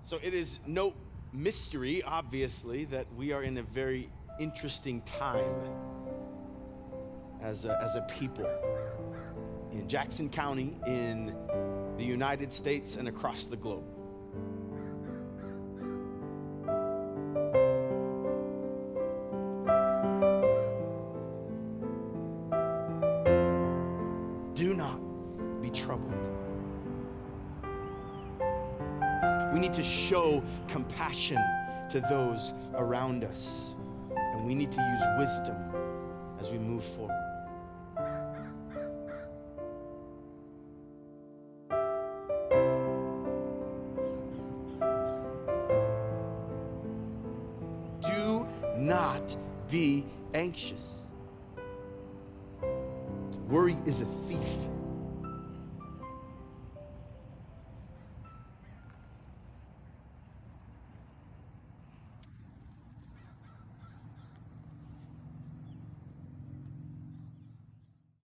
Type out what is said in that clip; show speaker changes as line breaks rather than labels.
So it is no mystery, obviously, that we are in a very interesting time as a people in Jackson County, in the United States, and across the globe. Do not be troubled. We need to show compassion to those around us, and we need to use wisdom as we move forward. Do not be anxious. Worry is a thief.